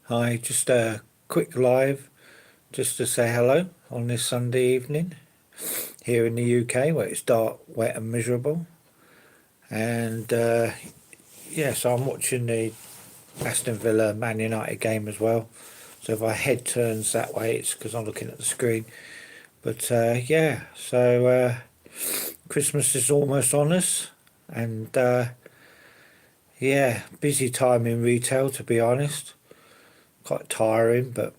Hi, just a quick live just to say hello on this Sunday evening here in the UK where it's dark, wet, and miserable. And yeah, so I'm watching the Aston Villa Man United game as well. So if my head turns that way, it's because I'm looking at the screen. But yeah, so Christmas is almost on us, and yeah, busy time in retail to be honest. Quite tiring, but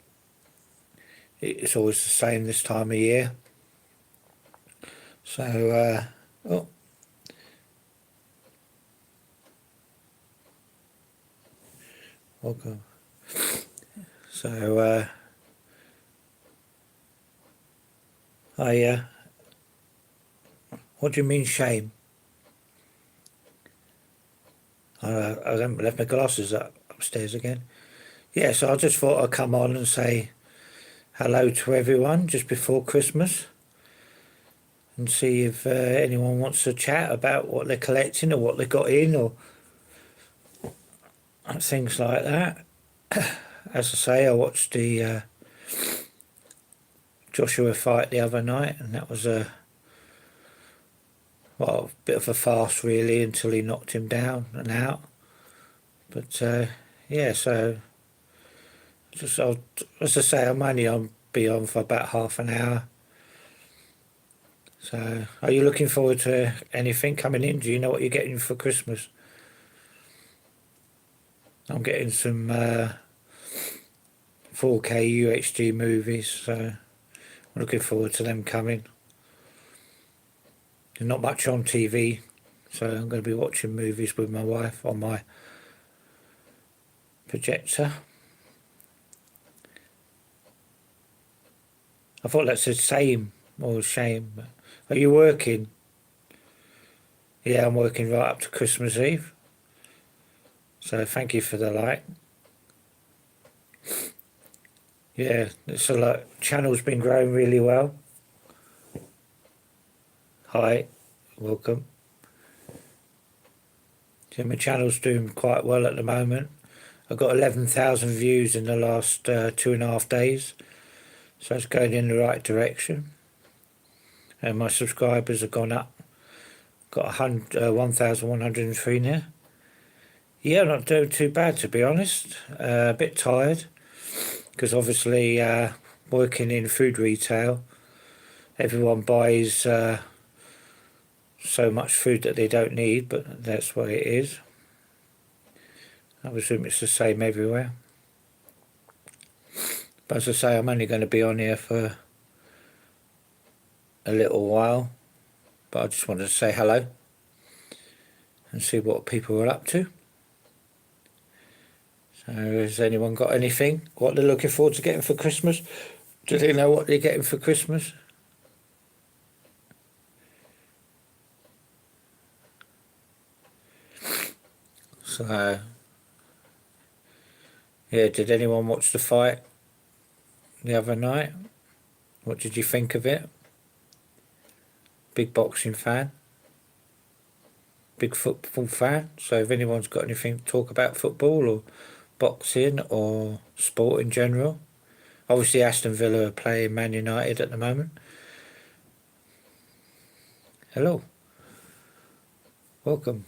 it's always the same this time of year. So, oh, welcome. So, what do you mean shame? I haven't left my glasses upstairs again. Yeah, so I just thought I'd come on and say hello to everyone just before Christmas and see if anyone wants to chat about what they're collecting or what they got in or things like that. As I say, I watched the Joshua fight the other night, and that was a bit of a farce really until he knocked him down and out. But yeah, so just as I say, I'm only on be on for about half an hour. So, are you looking forward to anything coming in? Do you know what you're getting for Christmas? I'm getting some 4K UHD movies, so I'm looking forward to them coming. There's not much on TV, so I'm going to be watching movies with my wife on my projector. I thought that said same or shame. Are you working? Yeah, I'm working right up to Christmas Eve. So thank you for the like. Yeah, it's a lot. Channel's been growing really well. Hi, welcome. So my channel's doing quite well at the moment. I've got 11,000 views in the last 2.5 days, so it's going in the right direction. And my subscribers have gone up. Got 1,103 now. Yeah, not doing too bad to be honest. A bit tired because obviously working in food retail, everyone buys so much food that they don't need, but that's what it is. I assume it's the same everywhere. But as I say, I'm only going to be on here for a little while, but I just wanted to say hello and see what people are up to. So has anyone got anything? What they're looking forward to getting for Christmas? Do they know what they're getting for Christmas? So, yeah, did anyone watch the fight the other night? What did you think of it? Big boxing fan? Big football fan? So if anyone's got anything to talk about football or boxing or sport in general. Obviously Aston Villa are playing Man United at the moment. Hello. Welcome.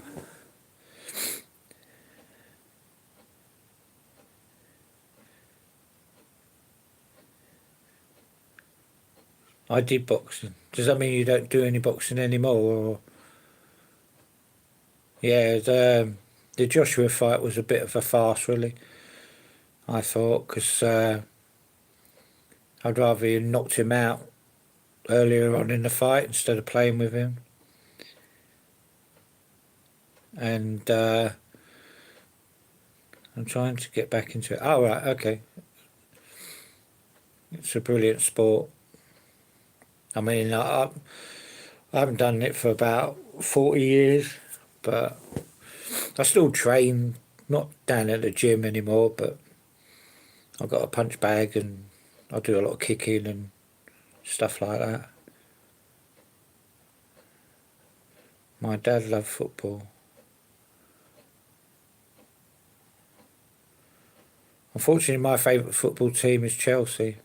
I did boxing. Does that mean you don't do any boxing anymore? Or yeah, the Joshua fight was a bit of a farce, really. I thought because I'd rather you knocked him out earlier on in the fight instead of playing with him. And I'm trying to get back into it. Oh right, okay. It's a brilliant sport. I mean, I haven't done it for about 40 years, but I still train, not down at the gym anymore, but I've got a punch bag and I do a lot of kicking and stuff like that. My dad loved football. Unfortunately, my favourite football team is Chelsea.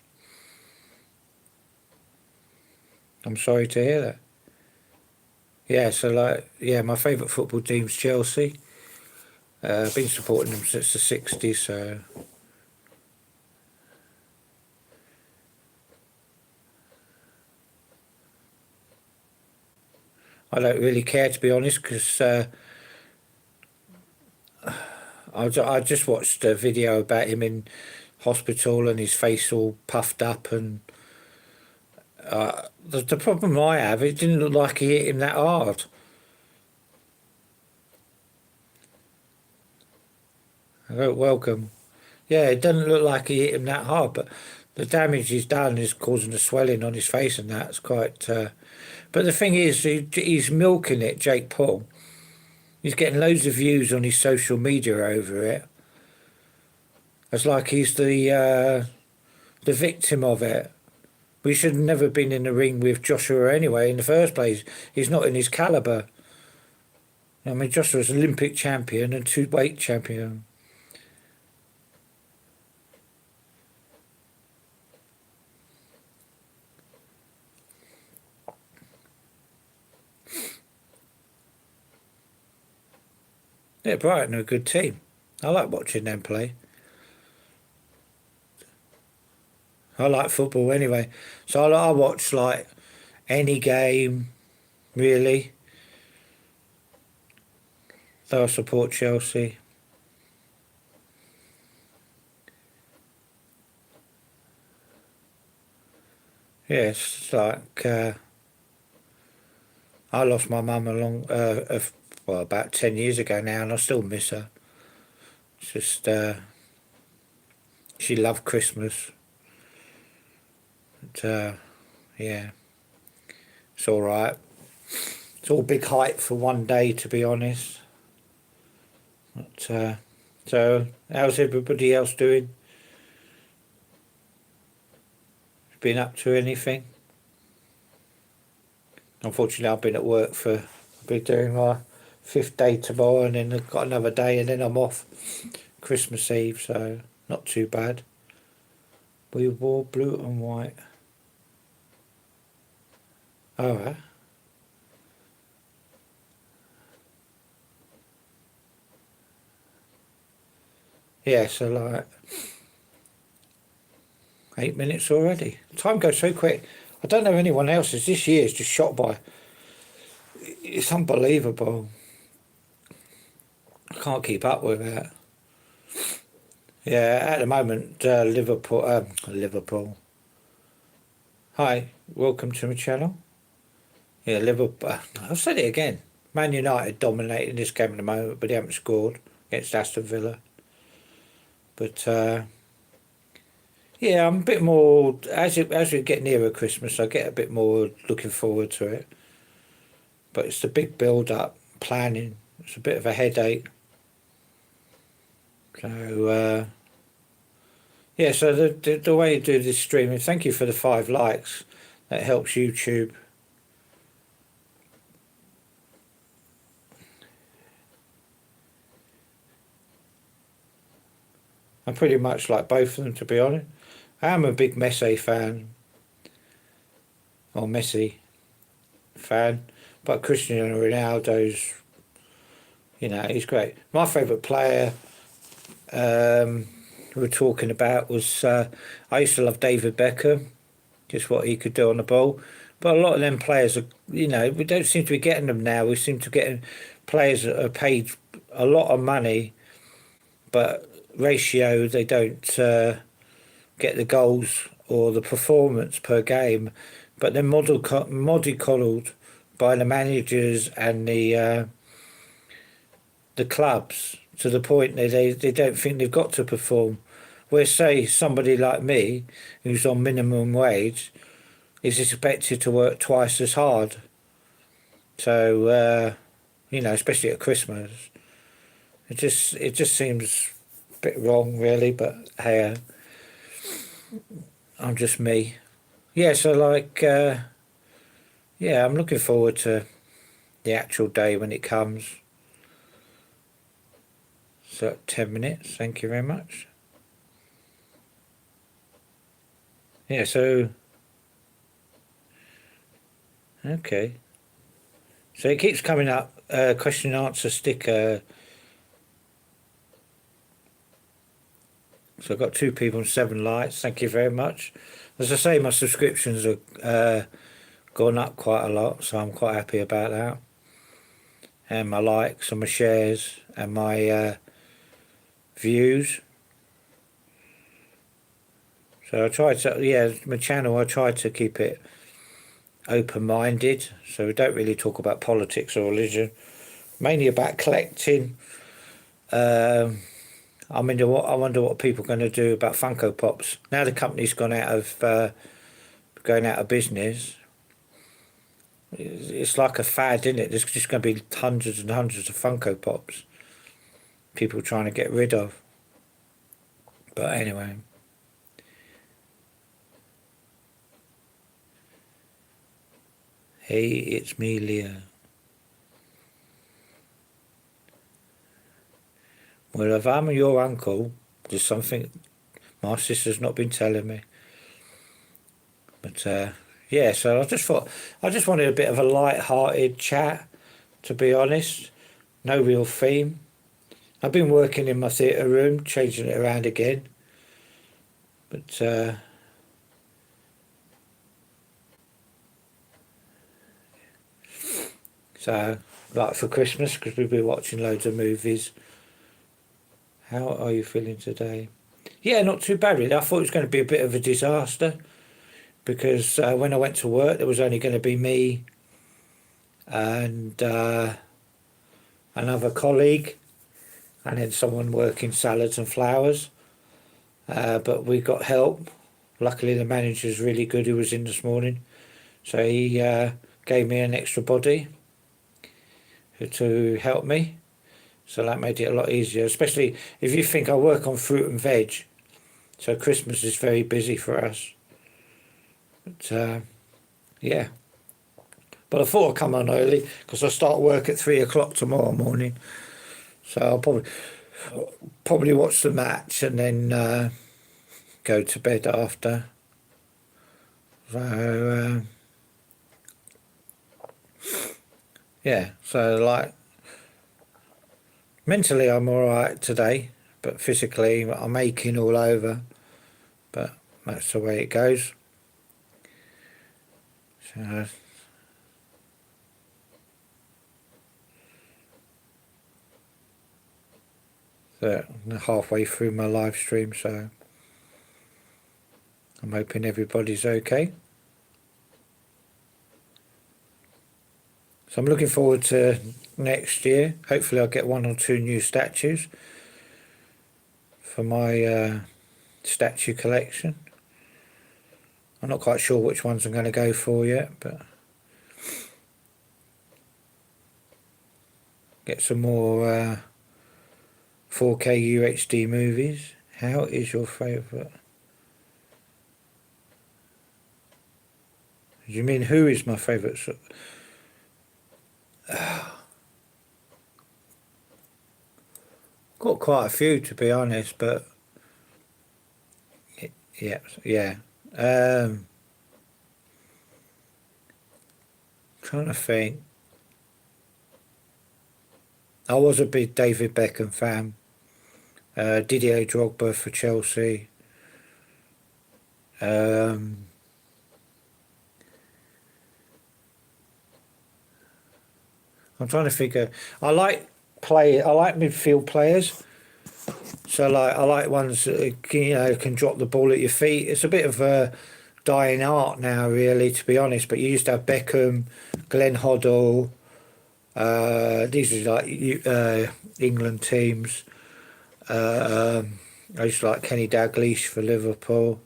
I'm sorry to hear that. Yeah, so my favourite football team's Chelsea. I've been supporting them since the 60s, so I don't really care, to be honest, because I just watched a video about him in hospital and his face all puffed up, and the problem I have, it didn't look like he hit him that hard. Welcome. Yeah, it doesn't look like he hit him that hard, but the damage he's done is causing the swelling on his face, and that's quite. But the thing is, he's milking it, Jake Paul. He's getting loads of views on his social media over it. It's like he's the victim of it. We should have never been in the ring with Joshua anyway in the first place. He's not in his calibre. I mean, Joshua's Olympic champion and 2-weight champion. Yeah, Brighton are a good team. I like watching them play. I like football anyway. So I watch like any game, really. Though I support Chelsea. Yes, it's like I lost my mum about 10 years ago now, and I still miss her. It's just she loved Christmas. But, yeah, it's all right. It's all big hype for one day, to be honest. But so, how's everybody else doing? Been up to anything? Unfortunately, I've been at work I've been doing my 5th day tomorrow, and then I've got another day, and then I'm off Christmas Eve, so not too bad. We wore blue and white. Oh, right. Yeah, so like 8 minutes already. Time goes so quick. I don't know anyone else's. This year is just shot by. It's unbelievable. I can't keep up with that. Yeah, at the moment, Liverpool. Hi, welcome to my channel. Yeah, Liverpool. I've said it again. Man United dominating this game at the moment, but they haven't scored against Aston Villa. But yeah, I'm a bit more as we get nearer Christmas. I get a bit more looking forward to it. But it's the big build-up planning. It's a bit of a headache. So yeah, so the way you do this streaming. Thank you for the 5 likes. That helps YouTube. I pretty much like both of them, to be honest. I am a big Messi fan, or Messi fan, but Cristiano Ronaldo's, he's great. My favourite player we were talking about was I used to love David Beckham, just what he could do on the ball. But a lot of them players are, we don't seem to be getting them now. We seem to be getting players that are paid a lot of money, but ratio they don't get the goals or the performance per game, but they're mollycoddled by the managers and the clubs to the point that they don't think they've got to perform. Where say somebody like me, who's on minimum wage, is expected to work twice as hard. So especially at Christmas, it just seems a bit wrong, really. But hey, I'm just me. Yeah, so like, yeah, I'm looking forward to the actual day when it comes. So 10 minutes, thank you very much. yeah, so okay. So it keeps coming up, question and answer sticker. So I've got 2 people and 7 likes. Thank you very much. As I say, my subscriptions have gone up quite a lot, so I'm quite happy about that. And my likes and my shares and my views. So I try to, yeah, my channel, I try to keep it open-minded. So we don't really talk about politics or religion. Mainly about collecting. I wonder what people are going to do about Funko Pops. Now the company's going out of business. It's like a fad, isn't it? There's just going to be hundreds and hundreds of Funko Pops. People trying to get rid of. But anyway. Hey, it's me, Leo. Well, if I'm your uncle, there's something my sister's not been telling me. But yeah, so I just wanted a bit of a light-hearted chat, to be honest. No real theme. I've been working in my theatre room, changing it around again. But so, like for Christmas, because we've been watching loads of movies. How are you feeling today? Yeah, not too bad really. I thought it was going to be a bit of a disaster because when I went to work, there was only going to be me and another colleague, and then someone working salads and flowers. But we got help. Luckily, the manager's really good who was in this morning. So he gave me an extra body to help me. So that made it a lot easier, especially if you think I work on fruit and veg. So Christmas is very busy for us. But yeah. But I thought I'd come on early because I start work at 3 o'clock tomorrow morning. So I'll probably watch the match and then go to bed after. So yeah, so like mentally I'm alright today, but physically I'm aching all over. But that's the way it goes. So halfway through my live stream, so I'm hoping everybody's okay. So I'm looking forward to next year. Hopefully I'll get 1 or 2 new statues for my statue collection. I'm not quite sure which ones I'm going to go for yet, but get some more 4K UHD movies. How is your favourite? You mean who is my favourite? Got quite a few, to be honest, but yeah. Trying to think. I was a big David Beckham fan. Didier Drogba for Chelsea. I'm trying to figure. I like midfield players. So like I like ones that can drop the ball at your feet. It's a bit of a dying art now, really, to be honest. But you used to have Beckham, Glenn Hoddle. These are like England teams. I used to like Kenny Dalglish for Liverpool.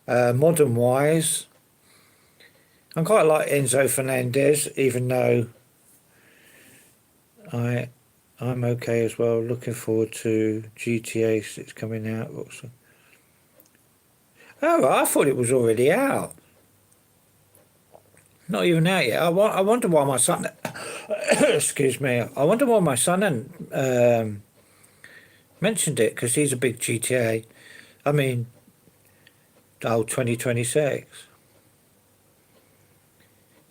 Modern wise, I quite like Enzo Fernandez, even though I'm okay as well. Looking forward to GTA 6 coming out. Oh, I thought it was already out. Not even out yet. I wonder why my son. Excuse me. I wonder why my son hadn't mentioned it, because he's a big GTA. I mean, Oh, 2026.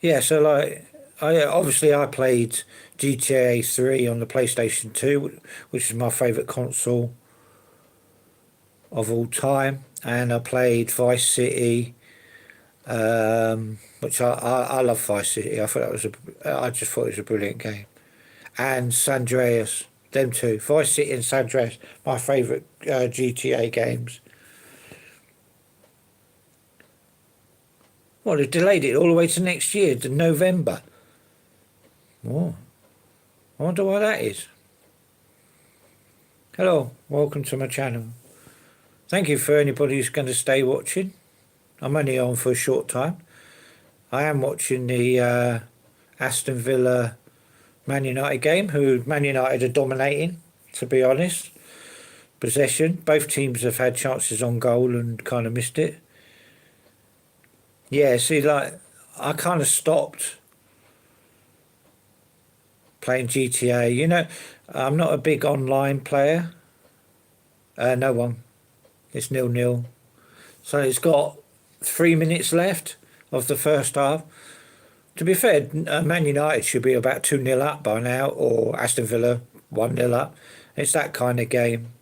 Yeah, so like, I played GTA 3 on the PlayStation 2, which is my favourite console of all time, and I played Vice City, which I love Vice City. I just thought it was a brilliant game, and San Andreas, them two, Vice City and San Andreas, my favourite GTA games. Well, they delayed it all the way to next year, to November. Oh, I wonder why that is. Hello, welcome to my channel. Thank you for anybody who's going to stay watching. I'm only on for a short time. I am watching the Aston Villa Man United game, who Man United are dominating, to be honest. Possession. Both teams have had chances on goal and kind of missed it. Yeah, see, like, I kind of stopped playing GTA. You know, I'm not a big online player. No one. It's 0-0. So it's got 3 minutes left of the first half. To be fair, Man United should be about 2-0 up by now, or Aston Villa 1-0 up. It's that kind of game.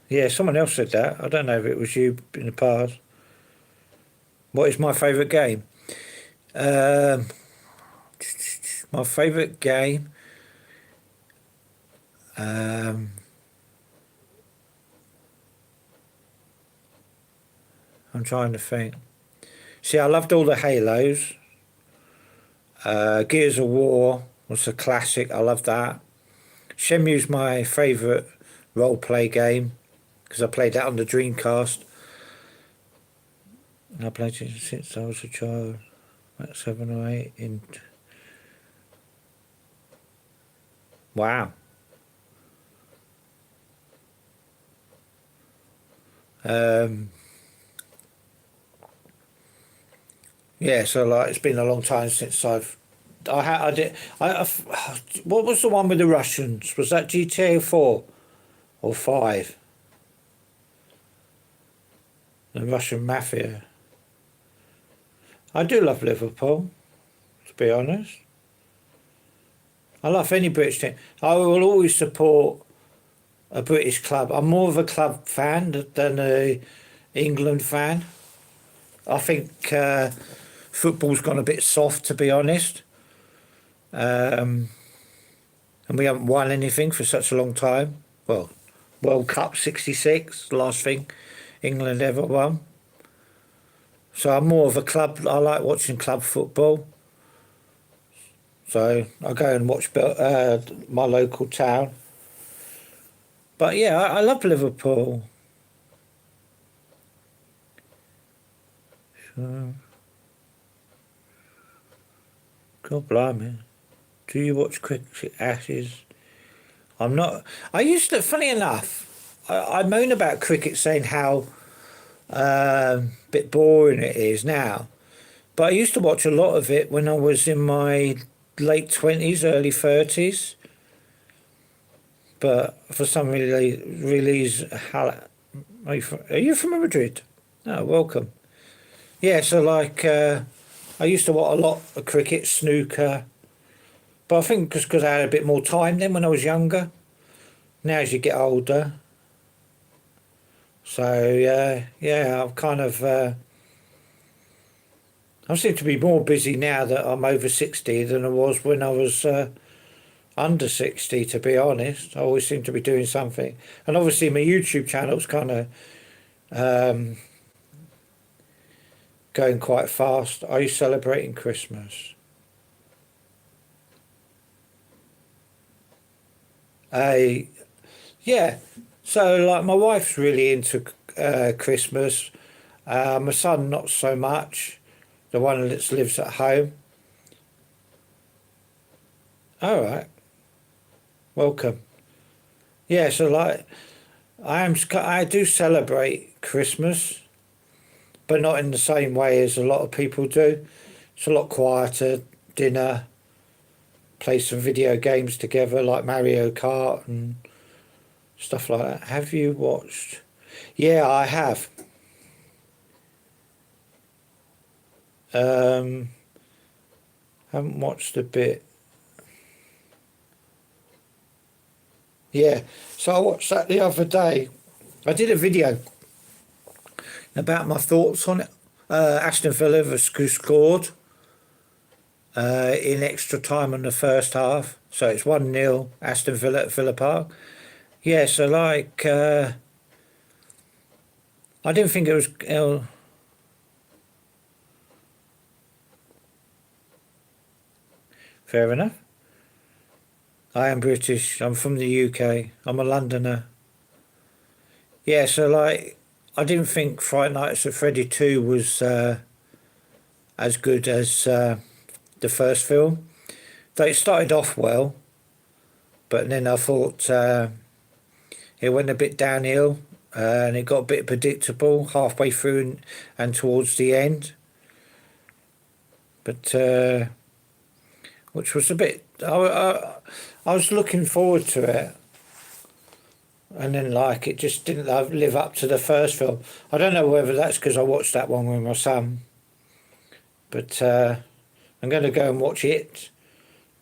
Yeah, someone else said that. I don't know if it was you in the past. What is my favourite game? My favourite game. I'm trying to think. See, I loved all the Halos. Gears of War was a classic. I love that. Shenmue's my favourite role-play game because I played that on the Dreamcast. I played it since I was a child, about 7 or 8. Wow. Yeah, so like it's been a long time since I did. What was the one with the Russians? Was that GTA 4 or 5? The Russian mafia. I do love Liverpool, to be honest. I love any British team. I will always support a British club. I'm more of a club fan than a England fan. I think football's gone a bit soft, to be honest. And we haven't won anything for such a long time. Well, World Cup 66, last thing England ever won. So I'm more of a club. I like watching club football. So I go and watch my local town. But yeah, I love Liverpool. So, God blimey. Do you watch cricket Ashes? I'm not. I used to, funny enough, I moan about cricket saying how bit boring it is now. But I used to watch a lot of it when I was in my late 20s, early 30s. But for some reason, are you from Madrid? Oh, welcome. Yeah, so like I used to watch a lot of cricket, snooker. But I think because I had a bit more time then when I was younger. Now as you get older. So yeah, I've kind of I seem to be more busy now that I'm over 60 than I was when I was under 60, to be honest. I always seem to be doing something. And obviously my YouTube channel's kind of going quite fast. Are you celebrating Christmas? Yeah. So like my wife's really into Christmas. My son not so much. The one that lives at home. All right. Welcome. Yeah, so like I do celebrate Christmas, but not in the same way as a lot of people do. It's a lot quieter, dinner, play some video games together, like Mario Kart and stuff like that. Have you watched? Yeah, I have. Haven't watched a bit. Yeah, so I watched that the other day. I did a video about my thoughts on it. Aston Villa have scored in extra time in the first half. So it's 1-0 Aston Villa at Villa Park. Yeah, so like, I didn't think it was... fair enough. I am British. I'm from the UK. I'm a Londoner. Yeah, so like, I didn't think Friday Nights at Freddy 2 was as good as the first film. Though it started off well, but then I thought it went a bit downhill and it got a bit predictable halfway through and towards the end. But which was a bit... I was looking forward to it. And then, like, it just didn't live up to the first film. I don't know whether that's because I watched that one with my son. But I'm going to go and watch it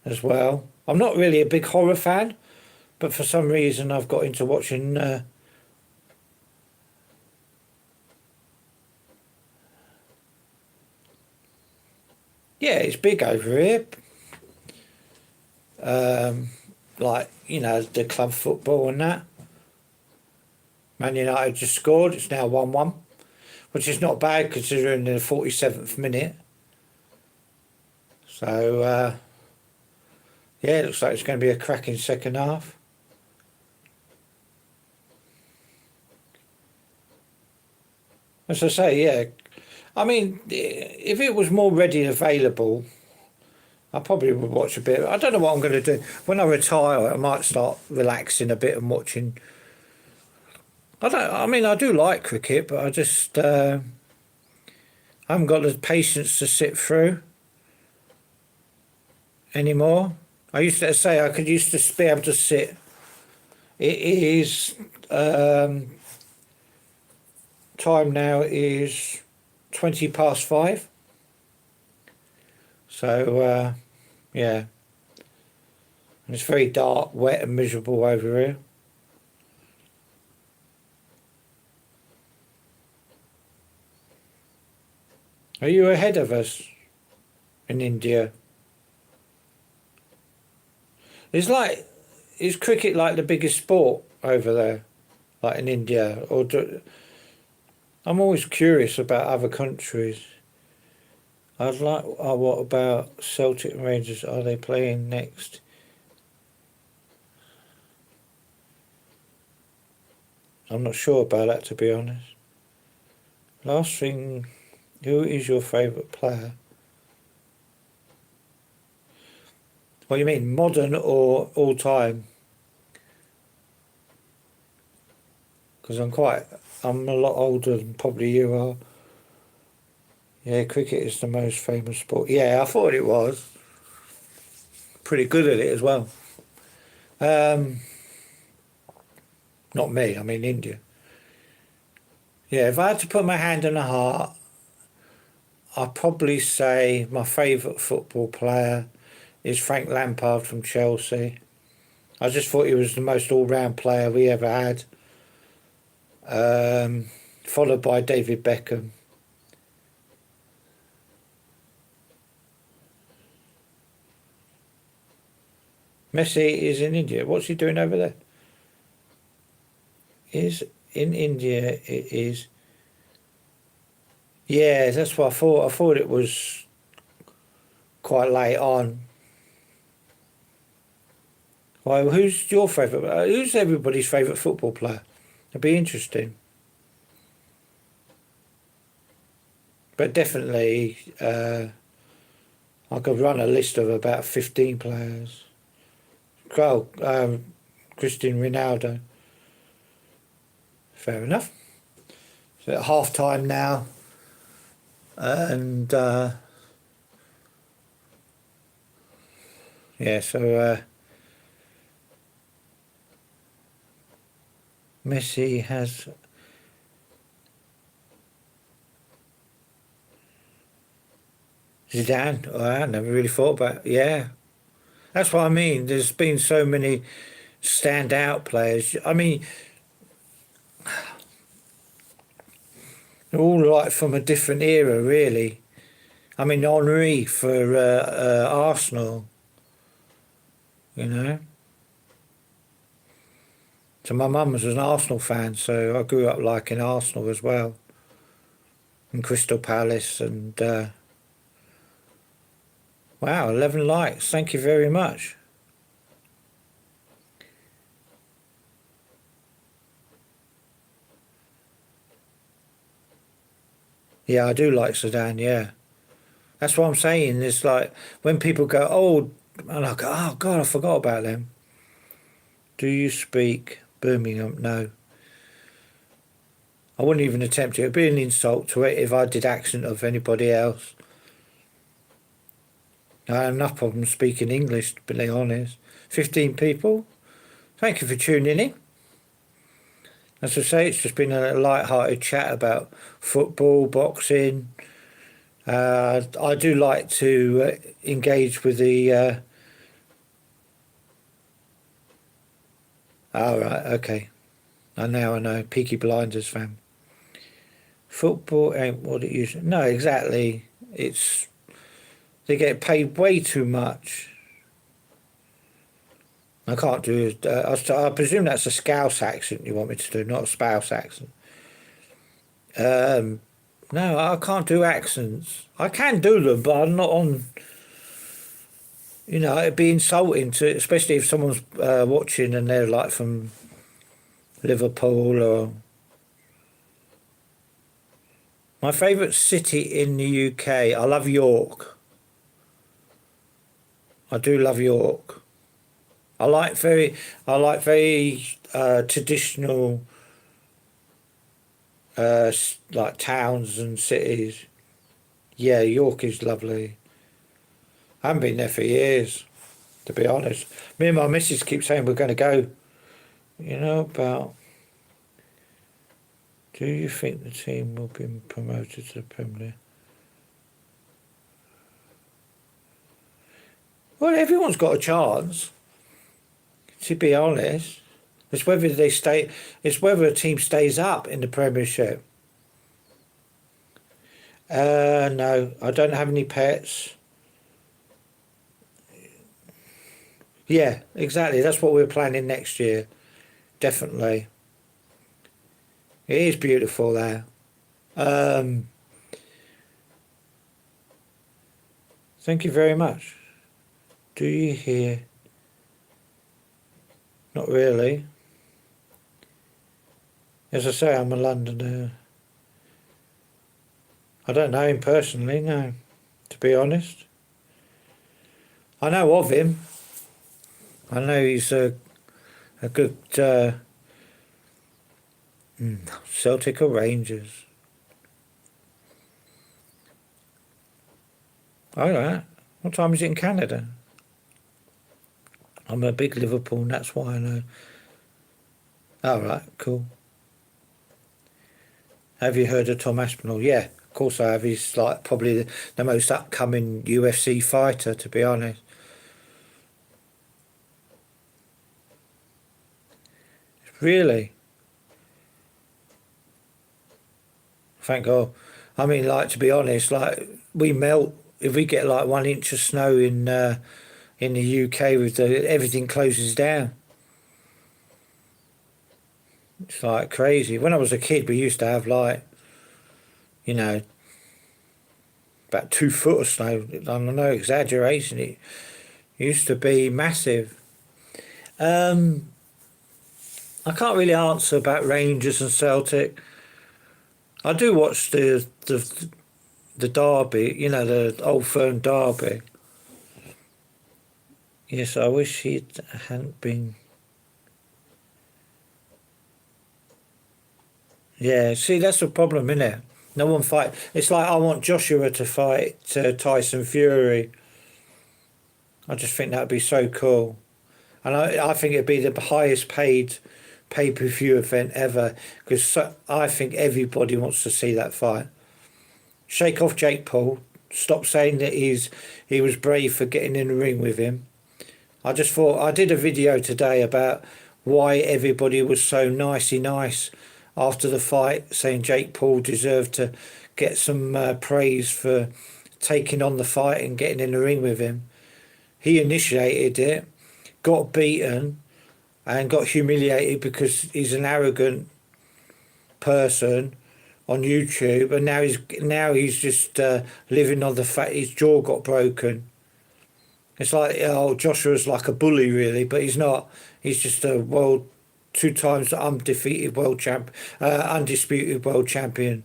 as well. I'm not really a big horror fan, but for some reason I've got into watching... yeah, it's big over here. Like, you know, the club football and that. Man United just scored. It's now 1-1, which is not bad considering the 47th minute. So, yeah, it looks like it's going to be a cracking second half. As I say, yeah. I mean, if it was more ready and available, I probably would watch a bit. I don't know what I'm going to do. When I retire, I might start relaxing a bit and watching... I mean, I do like cricket, but I just I haven't got the patience to sit through anymore. I used to say I could used to be able to sit. It is time now is 5:20. So yeah, and it's very dark, wet, and miserable over here. Are you ahead of us in India? Is cricket like the biggest sport over there, like in India? I'm always curious about other countries. What about Celtic and Rangers? Are they playing next? I'm not sure about that, to be honest. Last thing... Who is your favourite player? What do you mean, modern or all time? Because I'm a lot older than probably you are. Yeah, cricket is the most famous sport. Yeah, I thought it was. Pretty good at it as well. Not me, I mean India. Yeah, if I had to put my hand on the heart, I'd probably say my favourite football player is Frank Lampard from Chelsea. I just thought he was the most all-round player we ever had. Followed by David Beckham. Messi is in India. What's he doing over there? Is in India it is... Yeah, that's what I thought. I thought it was quite late on. Well, who's your favourite? Who's everybody's favourite football player? It'd be interesting. But definitely, I could run a list of about 15 players. Cristiano Ronaldo. Fair enough. So at half time now. And Yeah, so Messi has Zidane. Oh, I never really thought about. Yeah, that's what I mean. There's been so many standout players. I mean, they're all like from a different era, really. I mean, Henri for Arsenal, you know. So my mum was an Arsenal fan, so I grew up liking Arsenal as well, and Crystal Palace, and wow, 11 likes. Thank you very much. Yeah, I do like Zidane. Yeah, that's what I'm saying. It's like when people go, "Oh," and I go, "Oh God, I forgot about them." Do you speak Birmingham? No, I wouldn't even attempt it. It'd be an insult to it if I did accent of anybody else. I have enough problems speaking English, to be honest. 15 people. Thank you for tuning in. As I say, it's just been a light-hearted chat about football, boxing. I do like to engage with the. All right, okay. And now I know. Peaky Blinders fan. Football ain't what it used to. No, exactly. It's they get paid way too much. I can't do. I presume that's a Scouse accent you want me to do, not a spouse accent. Um, no, I can't do accents. I can do them, but I'm not on. You know, it'd be insulting to, especially if someone's watching and they're like from Liverpool or. My favourite city in the UK, I love York. I do love York. I like very traditional like towns and cities. Yeah, York is lovely. I haven't been there for years, to be honest. Me and my missus keep saying we're going to go. You know about. Do you think the team will be promoted to the Premier League? Well, everyone's got a chance. To be honest, it's whether they stay. It's whether a team stays up in the Premiership. No, I don't have any pets. Yeah, exactly. That's what we're planning next year. Definitely. It is beautiful there. Um, thank you very much. Do you hear? Not really. As I say, I'm a Londoner. I don't know him personally, no, to be honest. I know of him. I know he's a good Celtic or Rangers. All right. What time is it in Canada? I'm a big Liverpool, and that's why I know. All right, cool. Have you heard of Tom Aspinall? Yeah, of course I have. He's like probably the most upcoming UFC fighter, to be honest. Really? Thank God. I mean, like to be honest, like we melt if we get like 1 inch of snow in the UK with everything closes down. It's like crazy. When I was a kid, we used to have like you know about 2 foot of snow. I'm no exaggeration. It used to be massive. Um, I can't really answer about Rangers and Celtic. I do watch the derby. You know the Old Firm derby. Yes, I wish he hadn't been. Yeah, see, that's the problem, isn't it? No one fight. It's like I want Joshua to fight Tyson Fury. I just think that would be so cool. And I think it'd be the highest paid pay-per-view event ever, because I think everybody wants to see that fight. Shake off Jake Paul. Stop saying that he was brave for getting in the ring with him. I just thought, I did a video today about why everybody was so nicey nice after the fight, saying Jake Paul deserved to get some praise for taking on the fight and getting in the ring with him. He initiated it, got beaten, and got humiliated because he's an arrogant person on YouTube, and now he's just living on the fact his jaw got broken. It's like, oh, Joshua's like a bully, really, but he's not. He's just a world, 2 times undefeated undisputed world champion.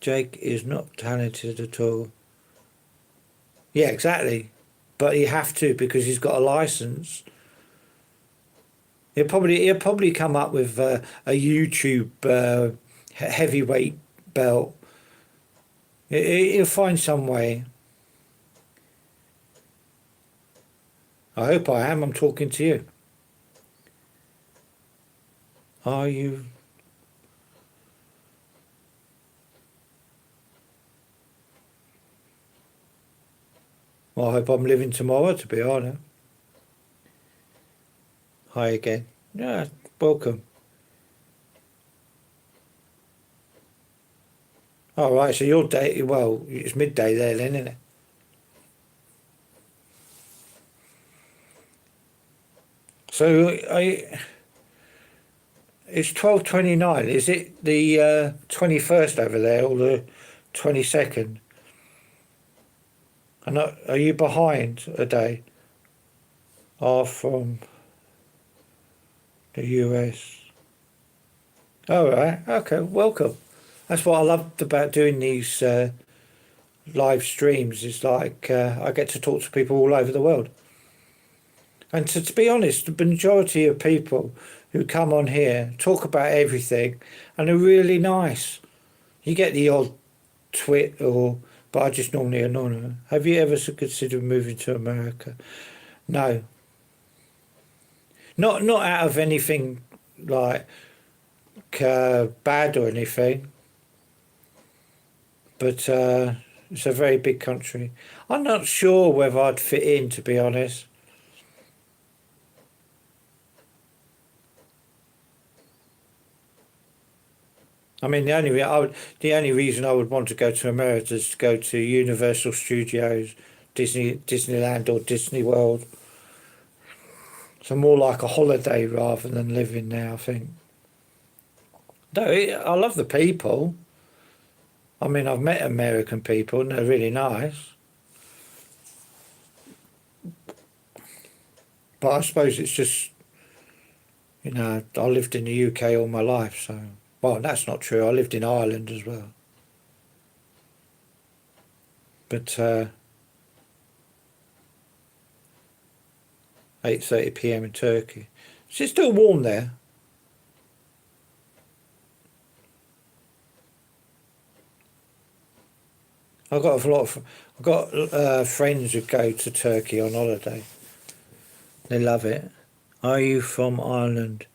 Jake is not talented at all. Yeah, exactly. But you have to, because he's got a license. He'll probably come up with a YouTube heavyweight belt. He'll find some way. I hope I am. I'm talking to you. Are you? Well, I hope I'm living tomorrow, to be honest. Hi again. Yeah, welcome. All right, so your day, well, it's midday there then, isn't it? So it's 12:29. Is it the 21st over there or the 22nd? And are you behind a day? From the US. All right. Okay. Welcome. That's what I loved about doing these live streams. Is like I get to talk to people all over the world. And to be honest, the majority of people who come on here talk about everything, and they're really nice. You get the odd twit, but I just normally ignore them. Have you ever considered moving to America? No. Not out of anything like bad or anything, but it's a very big country. I'm not sure whether I'd fit in, to be honest. I mean, the only reason I would want to go to America is to go to Universal Studios, Disneyland, or Disney World. So more like a holiday rather than living there, I think. No, I love the people. I mean, I've met American people and they're really nice. But I suppose it's just, I lived in the UK all my life, so... Well, that's not true. I lived in Ireland as well. But 8:30 p.m. in Turkey. Is it still warm there? I've got friends who go to Turkey on holiday. They love it. Are you from Ireland?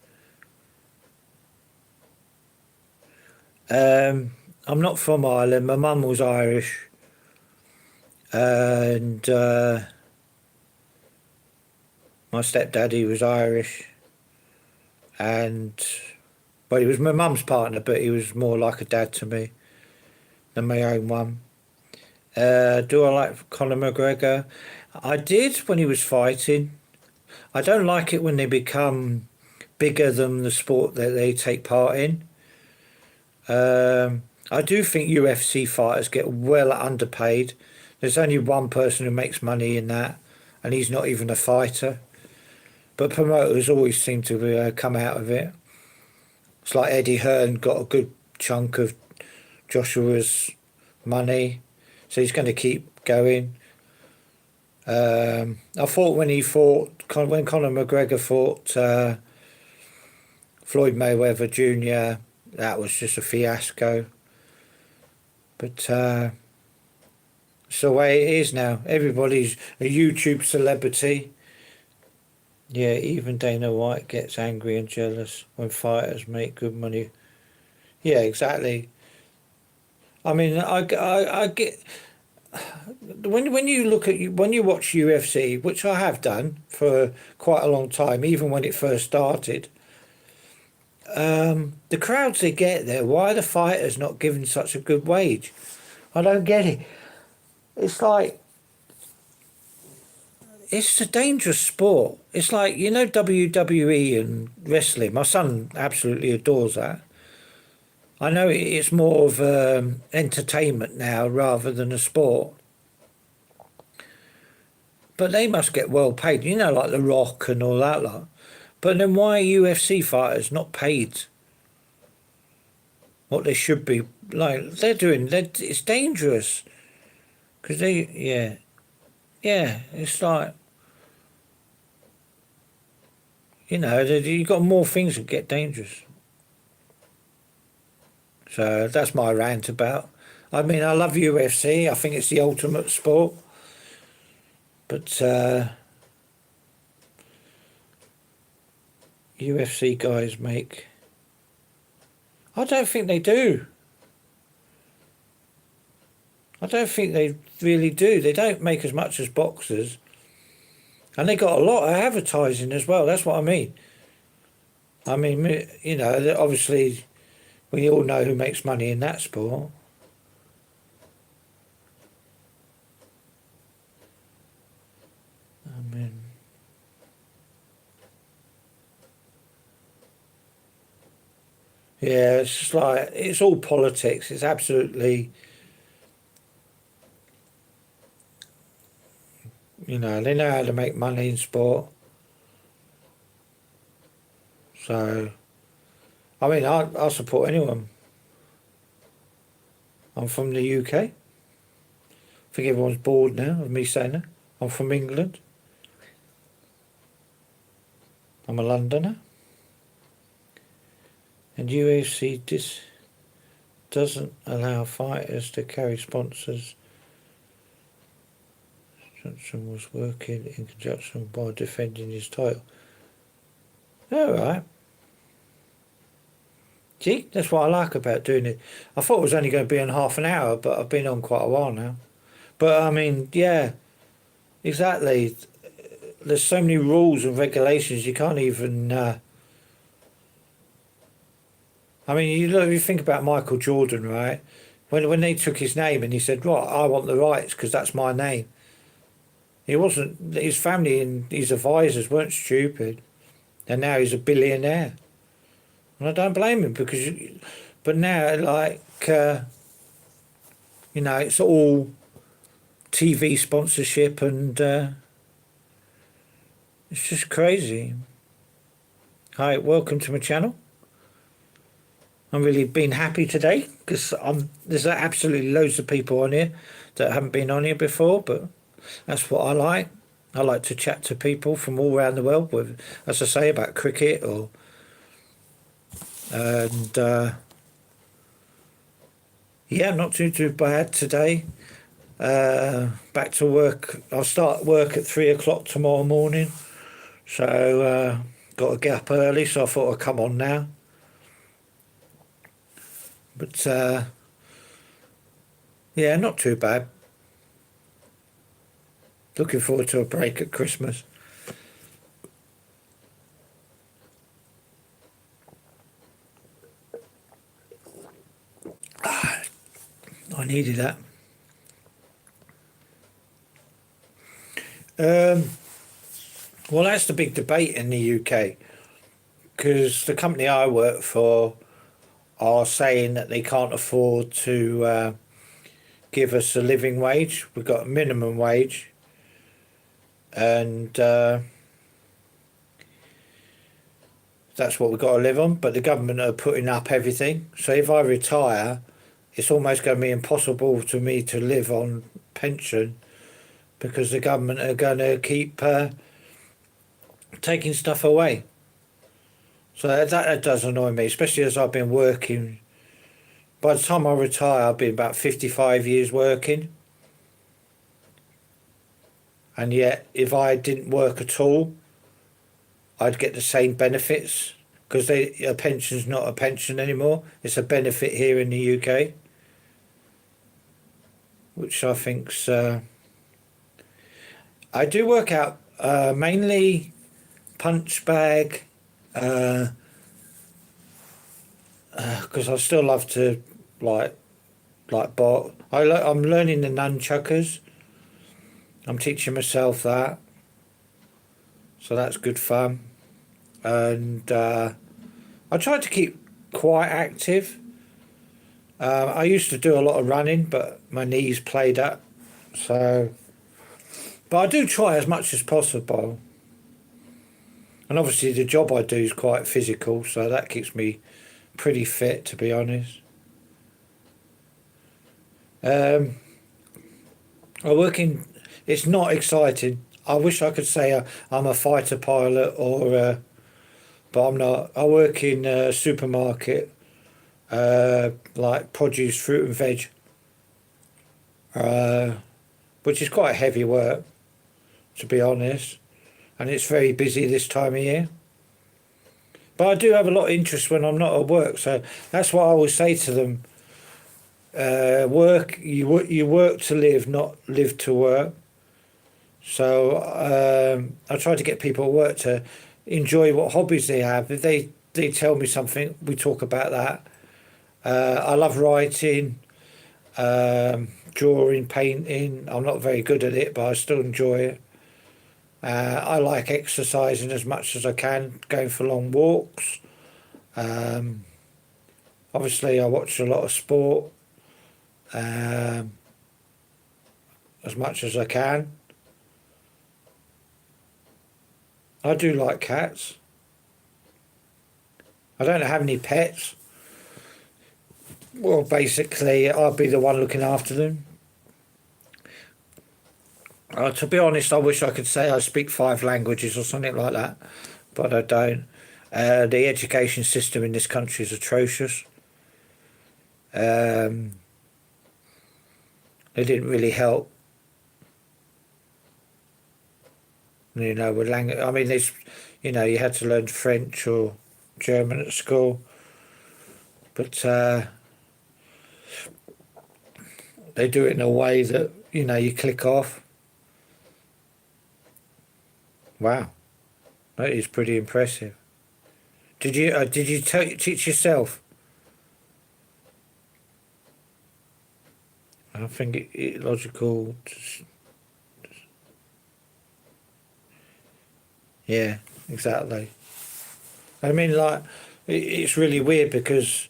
I'm not from Ireland. My mum was Irish, and my stepdaddy was Irish, and he was my mum's partner, but he was more like a dad to me than my own one. Do I like Conor McGregor? I did when he was fighting. I don't like it when they become bigger than the sport that they take part in. I do think UFC fighters get well underpaid. There's only one person who makes money in that, and he's not even a fighter. But promoters always seem to come out of it. It's like Eddie Hearn got a good chunk of Joshua's money, so he's going to keep going. I thought when Conor McGregor fought Floyd Mayweather Jr., that was just a fiasco. But It's the way it is now. Everybody's a YouTube celebrity. Yeah, even Dana White gets angry and jealous when fighters make good money. Yeah, exactly. I mean, I get when you look at when you watch UFC, which I have done for quite a long time, even when it first started. The crowds they get there, why are the fighters not given such a good wage? I don't get it. It's like it's a dangerous sport. It's like, you know, WWE and wrestling. My son absolutely adores that. I know it's more of entertainment now rather than a sport, but they must get well paid. You know, like The Rock and all that lot. But then why are UFC fighters not paid what they should be? Like they're doing, it's dangerous because yeah, it's like, you know, you got more things that get dangerous. So that's my rant about. I mean, I love UFC. I think it's the ultimate sport, but UFC guys make. I don't think they do. I don't think they really do. They don't make as much as boxers, and they got a lot of advertising as well. That's what I mean. I mean, you know, obviously, we all know who makes money in that sport. I mean, yeah, it's just like it's all politics. It's absolutely, you know, they know how to make money in sport. So, I mean, I support anyone. I'm from the UK. I think everyone's bored now of me saying that. I'm from England. I'm a Londoner. And UFC doesn't allow fighters to carry sponsors. Johnson was working in conjunction while defending his title. All right. See, that's what I like about doing it. I thought it was only going to be on half an hour, but I've been on quite a while now. But I mean, yeah, exactly. There's so many rules and regulations you can't even. I mean, you think about Michael Jordan, right? When they took his name and he said, "Right, I want the rights because that's my name." He wasn't. His family and his advisors weren't stupid, and now he's a billionaire. And I don't blame him because, but now like, you know, it's all TV sponsorship and it's just crazy. Hi, welcome to my channel. I'm really been happy today because there's absolutely loads of people on here that haven't been on here before, but that's what I like. I like to chat to people from all around the world with, as I say, about cricket or and yeah, not too bad today. Back to work. I'll start work at 3 o'clock tomorrow morning, so got to get up early. So I thought I'd come on now. But yeah, not too bad. Looking forward to a break at Christmas. I needed that. Well, that's the big debate in the UK because the company I work for are saying that they can't afford to give us a living wage. We've got a minimum wage, and that's what we've got to live on. But the government are putting up everything. So if I retire, it's almost going to be impossible to me to live on pension because the government are going to keep taking stuff away. So that does annoy me, especially as I've been working. By the time I retire, I'll be about 55 years working. and yet if I didn't work at all, I'd get the same benefits because a pension's not a pension anymore. It's a benefit here in the UK, which I think's. I do work out mainly punch bag, because I still love to like bot. I'm learning the nunchuckers. I'm teaching myself that, so that's good fun. And I try to keep quite active. I used to do a lot of running, but my knees played up. So, but I do try as much as possible. And obviously, the job I do is quite physical, so that keeps me pretty fit, to be honest. I work in. It's not exciting. I wish I could say I'm a fighter pilot but I'm not. I work in a supermarket, like produce, fruit and veg, uh, which is quite heavy work, to be honest, and it's very busy this time of year. But I do have a lot of interest when I'm not at work, so that's what I always say to them. You work to live, not live to work. So I try to get people at work to enjoy what hobbies they have. If they tell me something, we talk about that. I love writing, drawing, painting. I'm not very good at it, but I still enjoy it. I like exercising as much as I can, going for long walks. Um, Obviously, I watch a lot of sport, um, as much as I can. I do like cats. I don't have any pets. Well, basically, I'll be the one looking after them. To be honest, I wish I could say I speak 5 languages or something like that, but I don't. The education system in this country is atrocious. Um, they didn't really help, with language. I mean, you had to learn French or German at school, but they do it in a way that you click off. Wow, that is pretty impressive. Did you teach yourself? I think it logical. Yeah, exactly. I mean, like, it's really weird because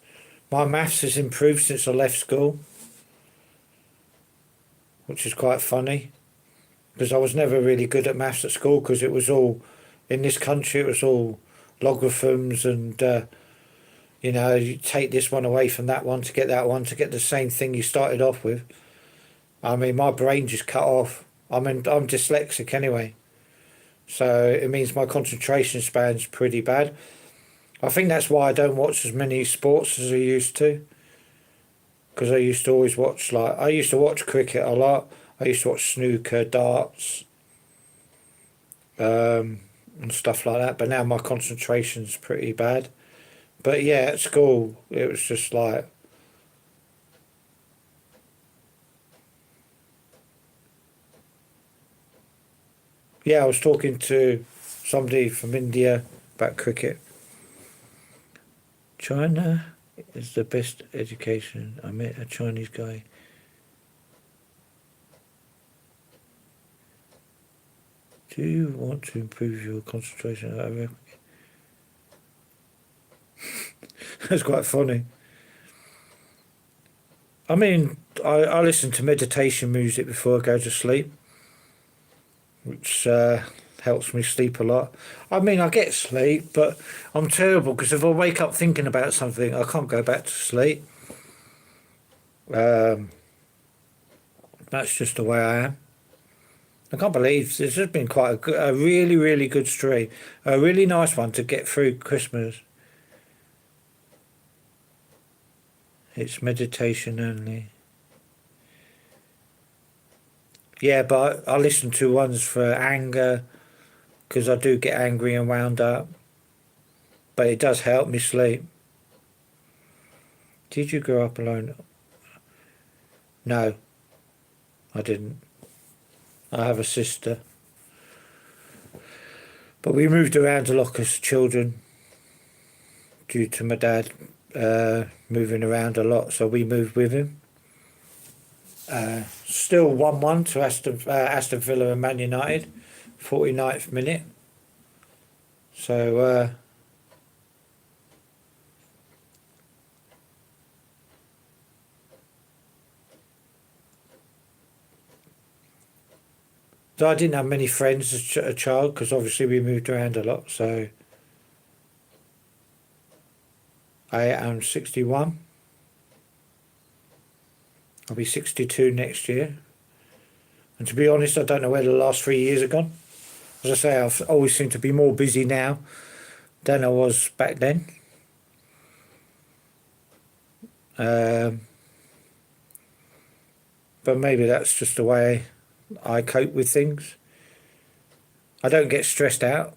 my maths has improved since I left school, which is quite funny because I was never really good at maths at school because it was all, in this country, it was all logarithms and, you take this one away from that one to get that one to get the same thing you started off with. I mean, my brain just cut off. I'm dyslexic anyway, so it means my concentration span's pretty bad. I think that's why I don't watch as many sports as I used to. Because I used to always watch, I used to watch cricket a lot. I used to watch snooker, darts, and stuff like that. But now my concentration's pretty bad. But yeah, at school it was just like, yeah, I was talking to somebody from India about cricket. China is the best education. I met a Chinese guy. Do you want to improve your concentration? That's quite funny. I mean, I listen to meditation music before I go to sleep, which helps me sleep a lot. I mean, I get sleep, but I'm terrible because if I wake up thinking about something, I can't go back to sleep. Um, that's just the way I am. I can't believe this has been quite a really, really good stream. A really nice one to get through Christmas. It's meditation only. Yeah, but I listen to ones for anger because I do get angry and wound up. But it does help me sleep. Did you grow up alone? No, I didn't. I have a sister. But we moved around a lot as children due to my dad moving around a lot, so we moved with him. Still 1-1 to Aston Villa and Man United, 49th minute. So I didn't have many friends as a child because obviously we moved around a lot. So I am 61. I'll be 62 next year. And to be honest, I don't know where the last 3 years have gone. As I say, I've always seemed to be more busy now than I was back then. But maybe that's just the way I cope with things. I don't get stressed out.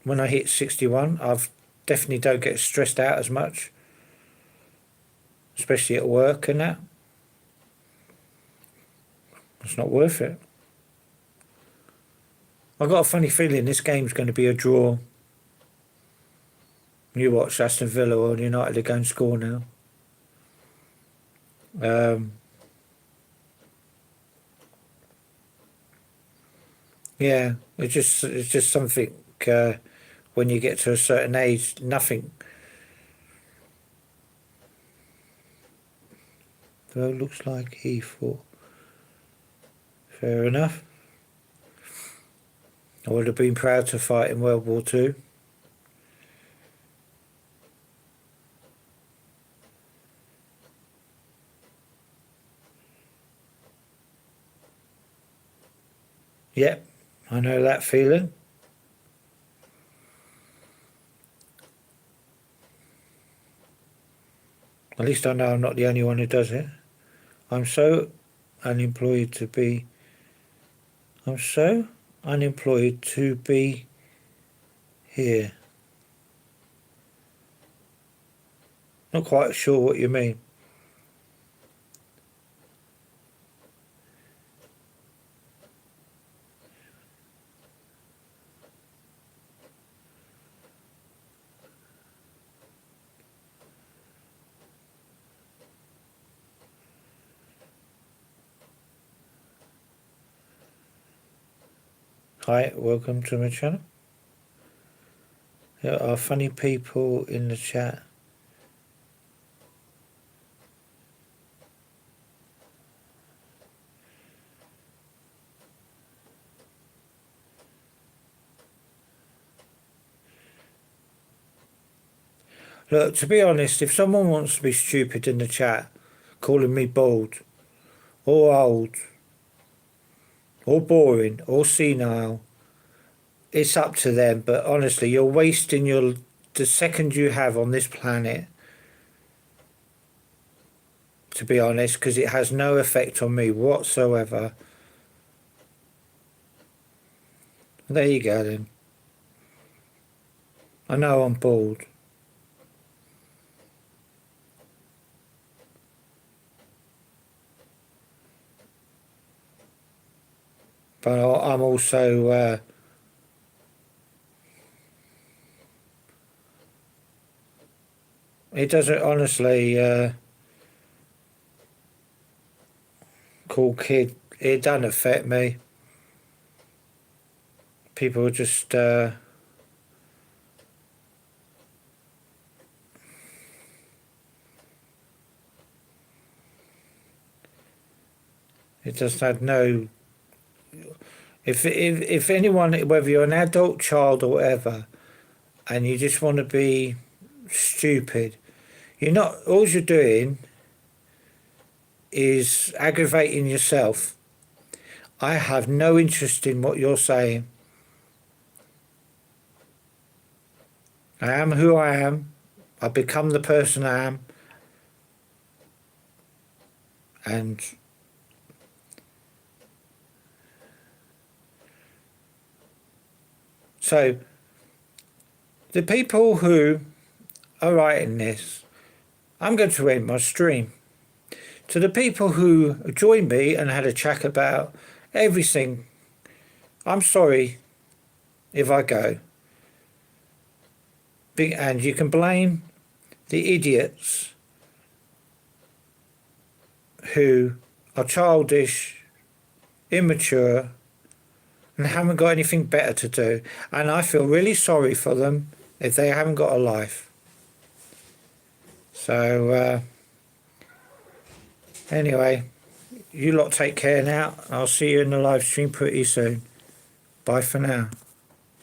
When I hit 61, I've definitely don't get stressed out as much, especially at work and that. It's not worth it. I've got a funny feeling this game's going to be a draw. You watch Aston Villa or United are going to score now. Yeah, it's just something when you get to a certain age, nothing. Well, looks like he thought. Fair enough. I would have been proud to fight in World War Two. Yep, I know that feeling. At least I know I'm not the only one who does it. I'm so unemployed to be here. Not quite sure what you mean. Hi, welcome to my channel. There are funny people in the chat. Look, to be honest, if someone wants to be stupid in the chat, calling me bald, or old, or boring, or senile, it's up to them. But honestly, you're wasting the second you have on this planet, to be honest, because it has no effect on me whatsoever. There you go then. I know I'm bald. But I'm also it doesn't honestly cool kid, it doesn't affect me. People just it just had no. If anyone, whether you're an adult, child, or whatever, and you just want to be stupid, you're not. All you're doing is aggravating yourself. I have no interest in what you're saying. I am who I am. I become the person I am, and So the people who are writing this, I'm going to end my stream. To the people who joined me and had a chat about everything, I'm sorry if I go. And you can blame the idiots who are childish, immature, and haven't got anything better to do. And I feel really sorry for them if they haven't got a life. So, anyway, you lot take care now. I'll see you in the live stream pretty soon. Bye for now.